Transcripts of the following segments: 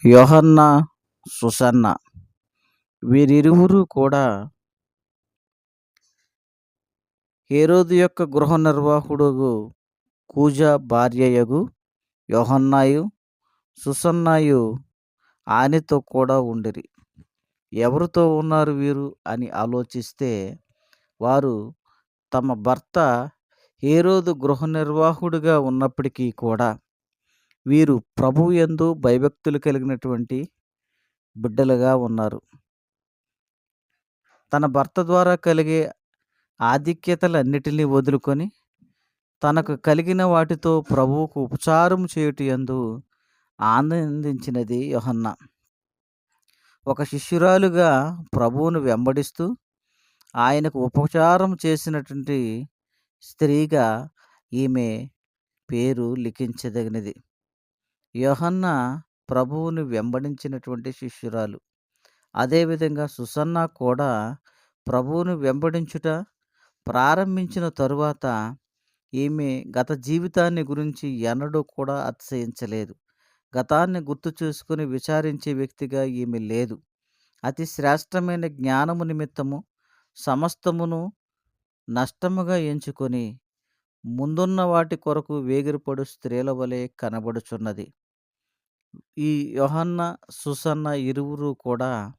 యోహన్న, Susanna వీరిరువురు కూడా హేరోదు యొక్క గృహ నిర్వాహకుడగు కూజా భార్యయగు యోహన్నాయు, సుసన్నాయు ఆయనతో కూడా ఉండిరి. ఎవరితో ఉన్నారు వీరు అని ఆలోచిస్తే, వారు తమ భర్త హేరోదు గృహ నిర్వాహకుడిగా ఉన్నప్పటికీ కూడా వీరు ప్రభువు యందు భయభక్తులు కలిగినటువంటి బిడ్డలుగా ఉన్నారు. తన భర్త ద్వారా కలిగే ఆధిక్యతలన్నిటినీ వదులుకొని తనకు కలిగిన వాటితో ప్రభువుకు ఉపచారం చేయుట యందు ఆనందించినది యోహన్న. ఒక శిష్యురాలుగా ప్రభువును వెంబడిస్తూ ఆయనకు ఉపచారం చేసినటువంటి స్త్రీగా ఈమె పేరు లిఖించదగినది. యోహన్న ప్రభువును వెంబడించినటువంటి శిష్యురాలు. అదేవిధంగా సుసన్న కూడా ప్రభువును వెంబడించుట ప్రారంభించిన తరువాత ఈమె గత జీవితాన్ని గురించి ఎన్నడూ కూడా అతిశయించలేదు. గతాన్ని గుర్తు చేసుకుని విచారించే వ్యక్తిగా ఈమె లేదు. అతి శ్రేష్టమైన జ్ఞానము నిమిత్తము సమస్తమును నష్టముగా ఎంచుకొని ముందున్న వాటి కొరకు వేగిరపడు స్త్రీల వలె కనబడుచున్నది. ఈ యోహన్న, సుసన్న ఇరువురు కూడా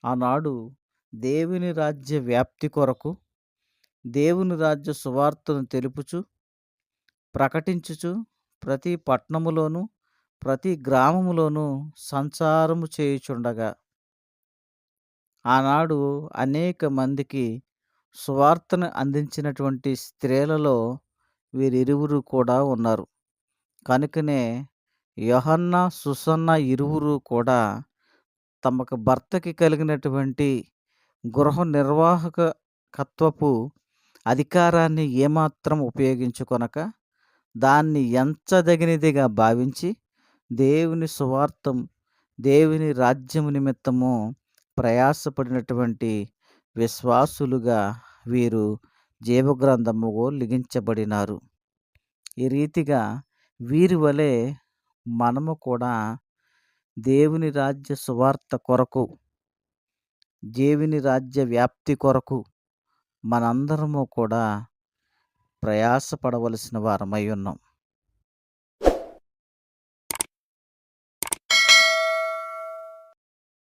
ఆనాడు దేవుని రాజ్య వ్యాప్తి కొరకు దేవుని రాజ్య సువార్తను తెలుపుచు ప్రకటించుచు ప్రతి పట్టణములోను ప్రతి గ్రామములోను సంచారము చేయుచుండగా ఆనాడు అనేక మందికి సువార్తను అందించినటువంటి స్త్రీలలో వీరిరువురు కూడా ఉన్నారు. కనుకనే యోహన్న, సుసన్న ఇరువురు కూడా తమకు భర్తకి కలిగినటువంటి గృహ నిర్వాహకత్వపు అధికారాన్ని ఏమాత్రం ఉపయోగించుకొనక దాన్ని ఎంచదగినదిగా భావించి దేవుని సువార్తం, దేవుని రాజ్యము నిమిత్తము ప్రయాసపడినటువంటి విశ్వాసులుగా వీరు జీవగ్రంథములో లిఖించబడినారు. ఈ రీతిగా వీరి వలె మనము కూడా దేవుని రాజ్య సువార్త కొరకు, దేవుని రాజ్య వ్యాప్తి కొరకు మనందరము కూడా ప్రయాసపడవలసిన వారమై ఉన్నాం.